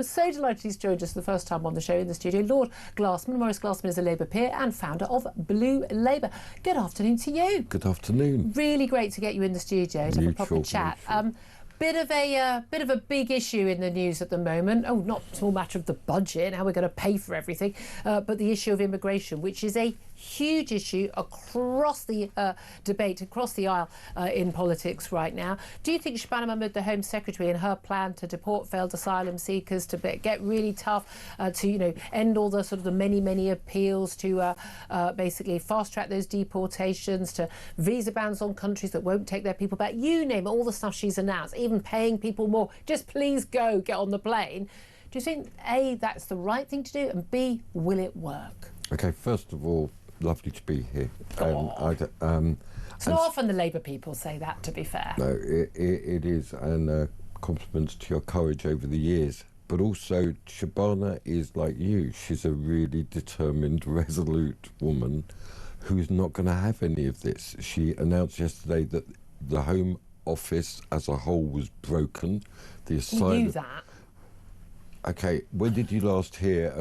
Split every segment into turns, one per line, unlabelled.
We're so delighted he's joined us for the first time on the show in the studio. Lord Glasman, Maurice Glasman is a Labour peer and founder of Blue Labour. Good afternoon to you.
Good afternoon.
Really great to get you in the studio to have a proper chat. Bit of a big issue in the news at the moment. Oh, not a small matter of the budget, how we're going to pay for everything, but the issue of immigration, which is a huge issue across the debate, across the aisle in politics right now. Do you think Shabana Mahmood, the Home Secretary, and her plan to deport failed asylum seekers, to get really tough, to end all the sort of the many appeals, to basically fast track those deportations, to visa bans on countries that won't take their people back, you name it, all the stuff she's announced, even paying people more, just please go, get on the plane. Do you think, A, that's the right thing to do, and B, will it work?
Okay, first of all, lovely to be here.
It's not often the Labour people say that, to be fair.
No, it is, and compliments to your courage over the years. But also, Shabana is like you. She's a really determined, resolute woman who's not going to have any of this. She announced yesterday that the Home Office as a whole was broken. The asylum.
You knew that.
Okay, when did you last hear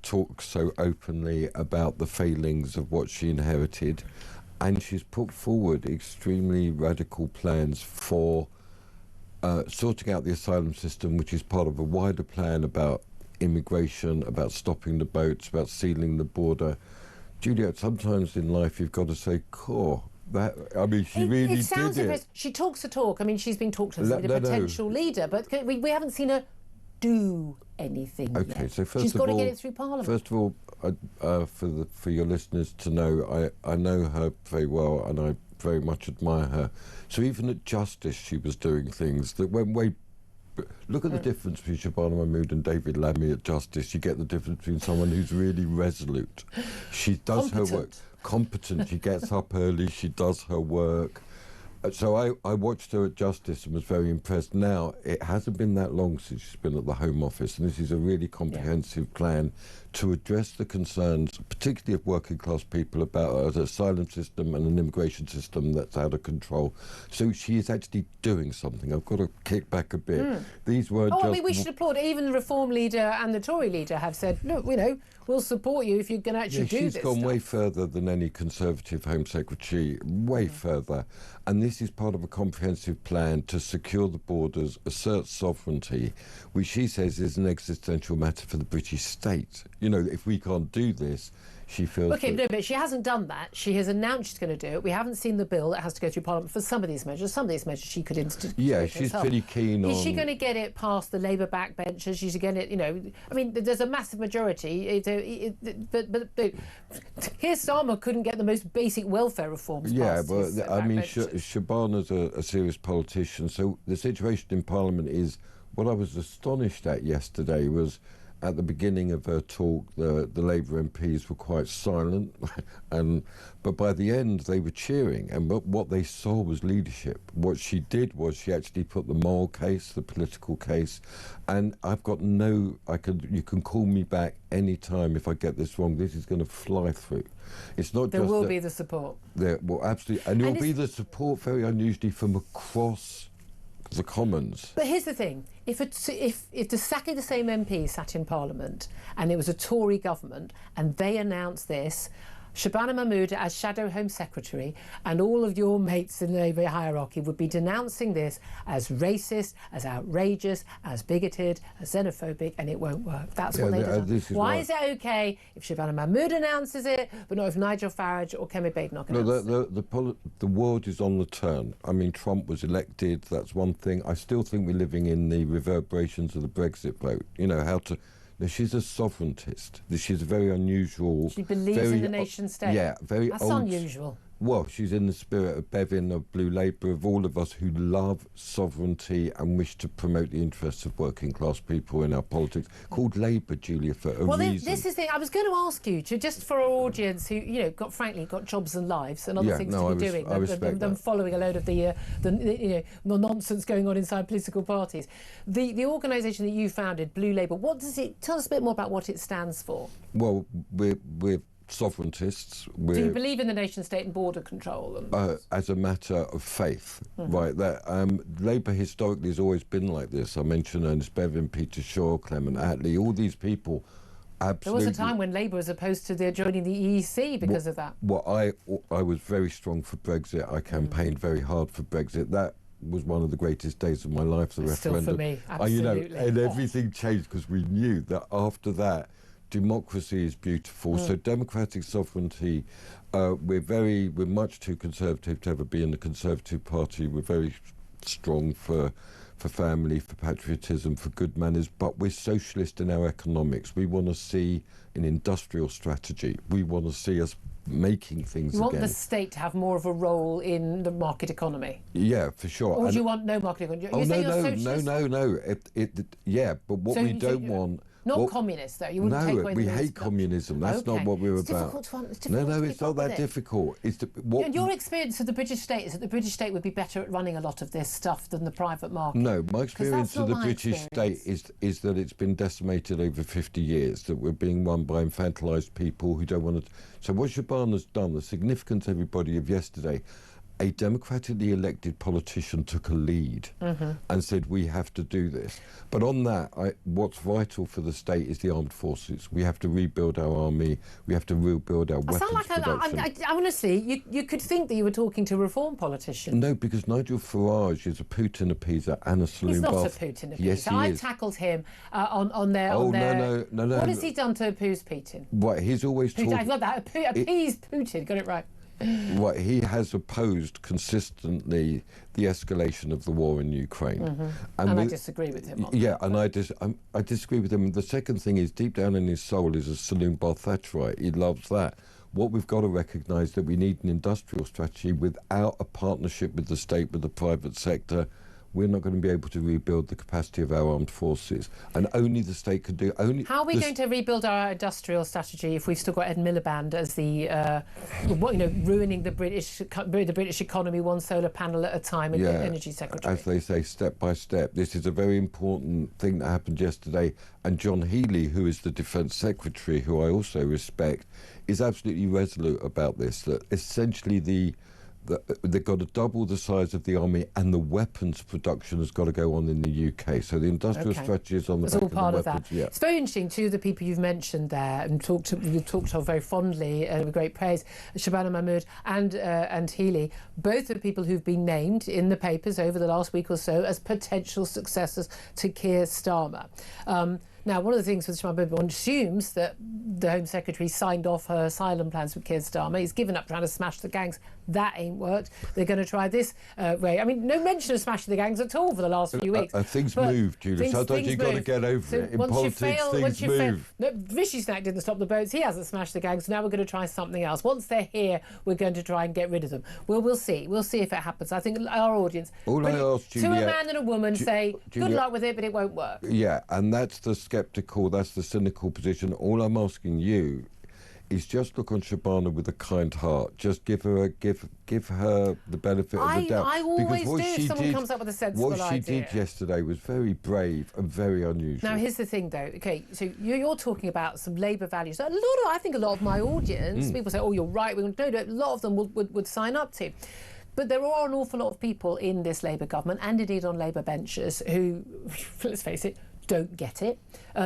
talk so openly about the failings of what she inherited? And she's put forward extremely radical plans for sorting out the asylum system, which is part of a wider plan about immigration, about stopping the boats, about sealing the border. Juliet, sometimes in life you've got to say, "Core." She really
it sounds
did it.
She talks the talk. I mean, she's been talked as a potential leader, but we haven't seen her do anything
yet. So
she's got to get it through Parliament.
First of all, for your listeners to know, I know her very well and I very much admire her. So even at Justice, she was doing things that went way. Look at the difference between Shabana Mahmood and David Lammy at Justice. You get the difference between someone who's really resolute. She does her work. Competent. She gets up early. She does her work. So I watched her at Justice and was very impressed. Now, it hasn't been that long since she's been at the Home Office, and this is a really comprehensive plan to address the concerns, particularly of working class people, about an asylum system and an immigration system that's out of control. So she is actually doing something. I've got to kick back a bit. These weren't just...
I mean, we should applaud. Even the Reform leader and the Tory leader have said, look, we'll support you if you're going to actually do this.
She's gone way further than any Conservative Home Secretary, way further. And this is part of a comprehensive plan to secure the borders, assert sovereignty, which she says is an existential matter for the British state. If we can't do this, she feels...
OK, no, but she hasn't done that. She has announced she's going to do it. We haven't seen the bill that has to go through Parliament for some of these measures. Some of these measures she could institute.
Yeah, she's pretty keen on...
Is she going to get it past the Labour backbenchers? She's going to, I mean, there's a massive majority. But Keir Starmer couldn't get the most basic welfare reforms passed.
Yeah, but I mean, Shabana's a serious politician. So the situation in Parliament is... What I was astonished at yesterday was... At the beginning of her talk, the Labour MPs were quite silent, but by the end they were cheering. And what they saw was leadership. What she did was she actually put the moral case, the political case, and I've got you can call me back any time if I get this wrong. This is going to fly through. It's not.
There will be the support.
There will absolutely, and there will be the support very unusually from across the Commons.
But here's the thing: if exactly the same MP sat in Parliament and it was a Tory government and they announced this, Shabana Mahmood as Shadow Home Secretary and all of your mates in the Labour hierarchy would be denouncing this as racist, as outrageous, as bigoted, as xenophobic, and it won't work. That's what they've done. Why is it OK if Shabana Mahmood announces it, but not if Nigel Farage or Kemi Badenoch announces it?
The world is on the turn. I mean, Trump was elected, that's one thing. I still think we're living in the reverberations of the Brexit vote. She's a sovereigntist. She's a very unusual...
She believes in the nation state.
Yeah, very
That's unusual.
Well, she's in the spirit of Bevan, of Blue Labour, of all of us who love sovereignty and wish to promote the interests of working class people in our politics, called Labour, Julia, for a reason.
This is the thing. I was going to ask you, just for our audience who, got jobs and lives and other things to be doing than following a load of the nonsense going on inside political parties. The organisation that you founded, Blue Labour, tell us a bit more about what it stands for.
Well, we're sovereigntists.
Do you believe in the nation state and border control?
As a matter of faith, right? That Labour historically has always been like this. I mentioned Ernest Bevin, Peter Shaw, Clement Attlee, all these people. Absolutely.
There was a time when Labour was opposed to joining the EEC because of that.
Well, I was very strong for Brexit. I campaigned very hard for Brexit. That was one of the greatest days of my life, the referendum.
Still for me, absolutely.
And everything changed because we knew that after that, democracy is beautiful. So democratic sovereignty, we're much too conservative to ever be in the Conservative Party. We're very strong for family, for patriotism, for good manners, but we're socialist in our economics. We want to see an industrial strategy. We want to see us making things again.
You want the state to have more of a role in the market economy?
Yeah, for sure.
Or do you want no market economy?
No. Yeah, but what we don't want...
Not communists, though. You wouldn't take away
we hate communism. That's not what we're about.
It's
not that difficult.
Your experience of the British state is that the British state would be better at running a lot of this stuff than the private market.
No, my experience of the British state is that it's been decimated over 50 years, that we're being run by infantilised people who don't want to... So what Shabana's done, the significance, everybody, of yesterday, a democratically elected politician took a lead and said, we have to do this. But on that, what's vital for the state is the armed forces. We have to rebuild our army. We have to rebuild our weapons production.
Honestly, you could think that you were talking to a reform politician.
No, because Nigel Farage is a Putin appeaser and a saloon bath.
He's not a Putin appeaser.
Yes, he is.
I tackled him on their...
No.
What has he done to appease Putin?
What, he's always talking...
I've got that. Appease Putin. Got it right.
What he has opposed consistently the escalation of the war in Ukraine,
and I disagree with him on
that.
And
I disagree with him. The second thing is, deep down in his soul is a saloon bath Thatcherite. He loves that. What we've got to recognise that we need an industrial strategy without a partnership with the state, with the private sector. We're not going to be able to rebuild the capacity of our armed forces, and only the state can do.
How are we going to rebuild our industrial strategy if we've still got Ed Miliband as the, ruining the British economy one solar panel at a time, and energy secretary?
As they say, step by step. This is a very important thing that happened yesterday, and John Healey, who is the Defence Secretary, who I also respect, is absolutely resolute about this. That essentially they've got to double the size of the army, and the weapons production has got to go on in the UK. So the industrial strategy is on the back
all part
of the
weapons. Yeah. It's very interesting. Two of the people you've mentioned there and you've talked of very fondly with great praise, Shabana Mahmood and Healey, both are people who've been named in the papers over the last week or so as potential successors to Keir Starmer. Now, one of the things with Shabana, one assumes that the Home Secretary signed off her asylum plans with Keir Starmer. He's given up trying to smash the gangs. That ain't worked. They're going to try this way. I mean, no mention of smashing the gangs at all for the last few weeks.
Things move, Julie. Sometimes you've got to get over it. In politics, things move.
No, Rishi Sunak didn't stop the boats. He hasn't smashed the gangs. So now we're going to try something else. Once they're here, we're going to try and get rid of them. Well, we'll see. We'll see if it happens. I think our audience,
all I ask,
to a man and a woman, say, good luck with it, but it won't work.
Yeah, and that's the sceptical, that's the cynical position. All I'm asking you is just look on Shabana with a kind heart. Just give her the benefit of the doubt.
I always do if someone comes up with a sensible idea.
What she did yesterday was very brave and very unusual.
Now, here's the thing, though. Okay, so you're talking about some Labour values. I think a lot of my audience, people say, oh, you're right. A lot of them would sign up to. But there are an awful lot of people in this Labour government, and indeed on Labour benches, who, let's face it, don't get it.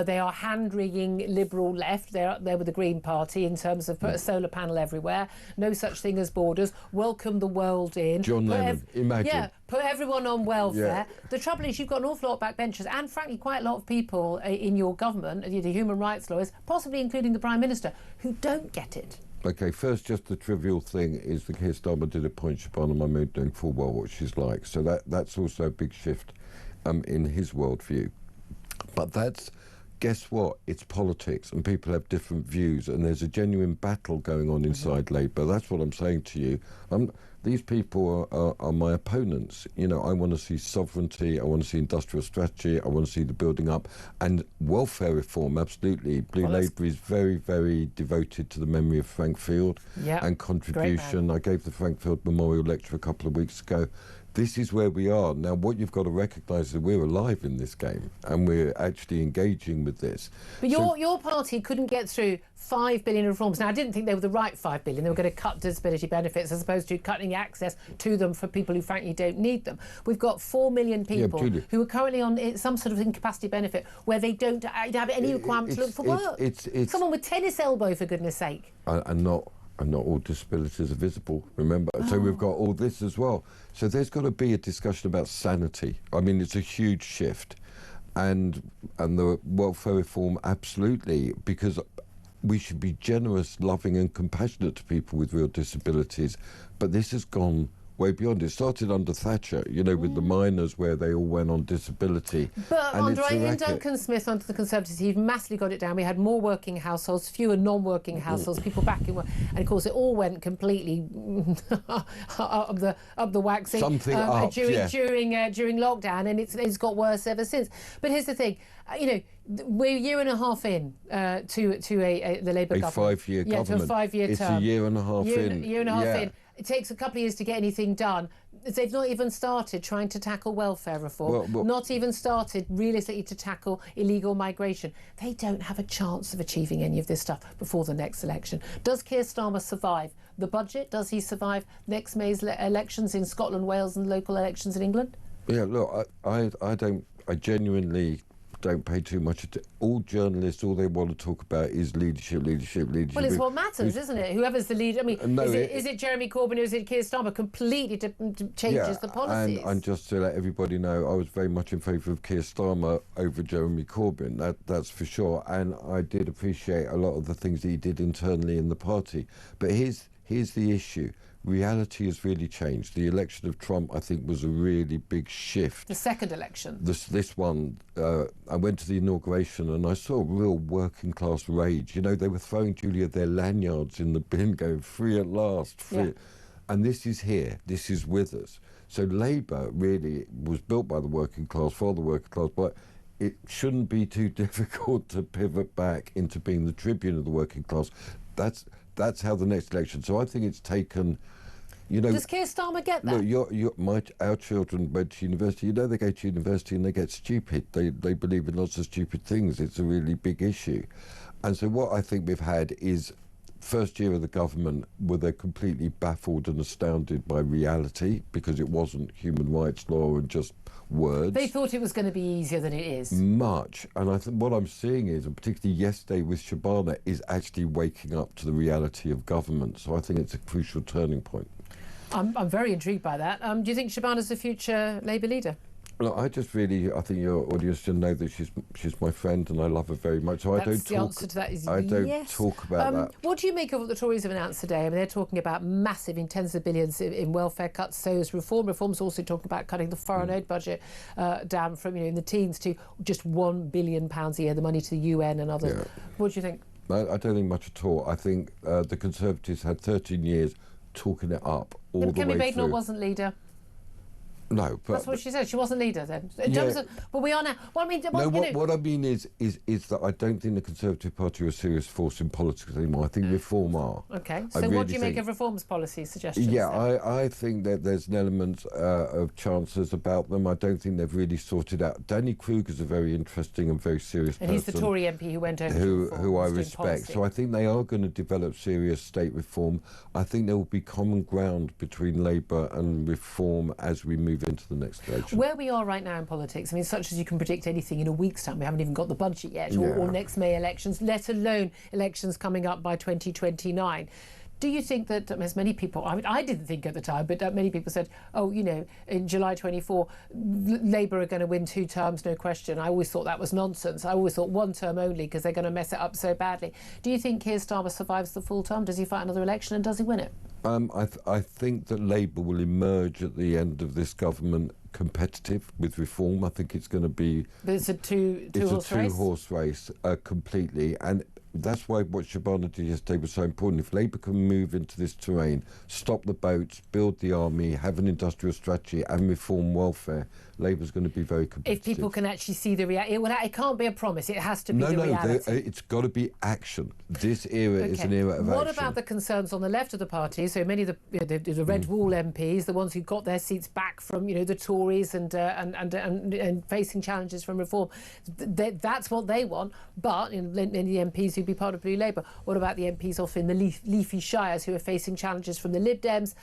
They are hand-wringing liberal left. They're up there with the Green Party in terms of put a solar panel everywhere, no such thing as borders, welcome the world in.
John Lennon, imagine.
Yeah, put everyone on welfare. Yeah. The trouble is you've got an awful lot of backbenchers and, frankly, quite a lot of people in your government, the human rights lawyers, possibly including the Prime Minister, who don't get it.
OK, first, just the trivial thing is that Keir Starmer did appoint Shabana Mahmood doing full well what she's like. So that's also a big shift in his worldview. But guess what? It's politics, and people have different views, and there's a genuine battle going on inside Labour. That's what I'm saying to you. These people are my opponents. You know, I want to see sovereignty, I want to see industrial strategy, I want to see the building up, and welfare reform, absolutely. Blue Labour is very, very devoted to the memory of Frank Field and contribution. I gave the Frank Field Memorial Lecture a couple of weeks ago. this is where we are. Now, what you've got to recognise is that we're alive in this game and we're actually engaging with this.
But your party couldn't get through 5 billion reforms. Now, I didn't think they were the right 5 billion. They were going to cut disability benefits as opposed to cutting access to them for people who frankly don't need them. We've got 4 million people who are currently on some sort of incapacity benefit where they don't have any requirement to look for work. It's someone with tennis elbow, for goodness sake.
And not all disabilities are visible, remember. So we've got all this as well. So there's got to be a discussion about sanity. I mean, it's a huge shift. And the welfare reform, absolutely, because we should be generous, loving and compassionate to people with real disabilities. But this has gone way beyond. It started under Thatcher, you know, with the miners where they all went on disability.
But in Duncan Smith, under the Conservatives, he massively got it down. We had more working households, fewer non-working households, people back in work. And, of course, it all went completely up the waxing during lockdown, and it's got worse ever since. But here's the thing. You know, we're a year and a half in to the Labour government.
5-year government.
To a 5-year term.
It's a year and a half in.
Year and a half in. It takes a couple of years to get anything done. They've not even started trying to tackle welfare reform, not even started realistically to tackle illegal migration. They don't have a chance of achieving any of this stuff before the next election. Does Keir Starmer survive the budget? Does he survive next May's elections in Scotland, Wales and local elections in England?
Yeah, look, I genuinely don't pay too much attention. All journalists, all they want to talk about is leadership.
Well, it's what matters, isn't it? Whoever's the leader. I mean, is it Jeremy Corbyn or is it Keir Starmer? Completely changes the policies.
And just to let everybody know, I was very much in favour of Keir Starmer over Jeremy Corbyn. That's for sure. And I did appreciate a lot of the things that he did internally in the party. But here's the issue. Reality has really changed. The election of Trump, I think, was a really big shift.
The second election.
This one, I went to the inauguration and I saw real working class rage. You know, they were throwing, Julia, their lanyards in the bin, going, free at last, free. Yeah. And this is here. This is with us. So Labour really was built by the working class, for the working class, but it shouldn't be too difficult to pivot back into being the tribune of the working class. That's how the next election. So I think it's taken, you know.
Does Keir Starmer get that?
Look, our children went to university. You know, they go to university and they get stupid. They believe in lots of stupid things. It's a really big issue. And so what I think we've had is, first year of the government, were they completely baffled and astounded by reality because it wasn't human rights law and just words.
They thought it was going to be easier than it is.
Much. And I think what I'm seeing is, and particularly yesterday with Shabana, is actually waking up to the reality of government. So I think it's a crucial turning point.
I'm very intrigued by that. Do you think Shabana's the future Labour leader?
Look, I think your audience should know that she's my friend and I love her very much. So
the answer to that is
I don't
yes.
talk about that.
What do you make of what the Tories have announced today? I mean, they're talking about massive, in tens of billions in welfare cuts. So is reform. Reform's also talking about cutting the foreign aid budget down from in the teens to just £1 billion a year, the money to the UN and others. Yeah. What do you think?
I don't think much at all. I think the Conservatives had 13 years talking it up all the way through.
Kemi Badenoch wasn't leader.
No, but
that's what she said. She wasn't leader then. In terms of, well, we are now. Well, I mean,
what I mean is that I don't think the Conservative Party are a serious force in politics anymore. I think Reform are.
Okay. So what do you make of Reform's policy suggestions?
Yeah, I think that there's an element of chances about them. I don't think they've really sorted out. Danny Kruger's a very interesting and very serious person.
And he's the Tory MP who went over
who I respect. Policy. So I think they are going to develop serious state reform. I think there will be common ground between Labour and Reform as we move into the next election.
Where we are right now in politics, I mean, such as you can predict anything in a week's time. We haven't even got the budget yet, or next May elections, let alone elections coming up by 2029. Do you think that, as many people, I mean, I didn't think at the time, but many people said, oh, you know, in July 24, Labour are going to win 2 terms, no question. I always thought that was nonsense. I always thought 1 term only because they're going to mess it up so badly. Do you think Keir Starmer survives the full term? Does he fight another election and does he win it?
I think that Labour will emerge at the end of this government competitive with Reform. I think it's going to be...
But it's a two-horse race?
It's a two-horse race, completely. And that's why what Shabana did yesterday was so important. If Labour can move into this terrain, stop the boats, build the army, have an industrial strategy and reform welfare, Labour's going to be very competitive.
If people can actually see the reality, it can't be a promise, it has to be the reality.
It's got to be action. This era is an era of action.
What about the concerns on the left of the party? So many of the Red Wall MPs, the ones who got their seats back from the Tories and facing challenges from reform, that's what they want. But in the MPs who'd be part of Blue Labour, what about the MPs off in the leafy shires who are facing challenges from the Lib Dems,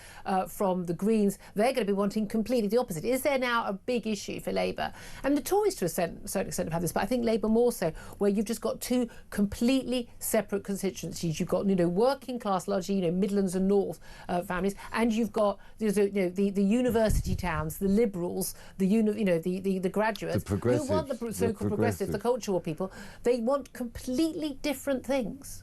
from the Greens? They're going to be wanting completely the opposite. Is there now a big issue for Labour? And the Tories to a certain extent have had this, but I think Labour more so, where you've just got two completely separate constituencies. You've got working class, largely Midlands and North families, and you've got the university towns, the liberals, the graduates,
the
who want the so-called progressives, the cultural people. They want completely different things.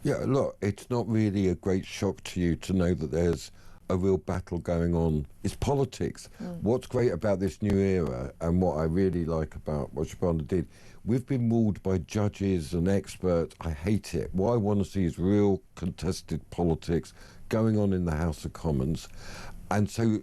Yeah, look, it's not really a great shock to you to know that there's a real battle going on. It's politics. What's great about this new era, and what I really like about what Shabana did, we've been ruled by judges and experts. I hate it. What I want to see is real contested politics going on in the House of Commons. And so,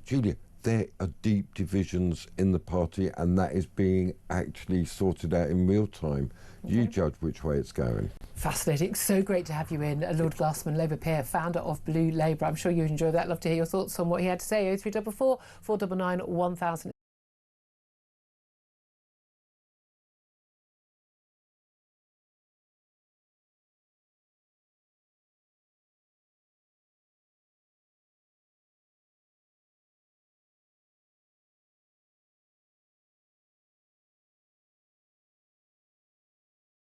Julia, there are deep divisions in the party, and that is being actually sorted out in real time. You judge which way it's going.
Fascinating. So great to have you in. Lord Glasman, Labour peer, founder of Blue Labour. I'm sure you enjoyed that. Love to hear your thoughts on what he had to say. 0344 499 1000.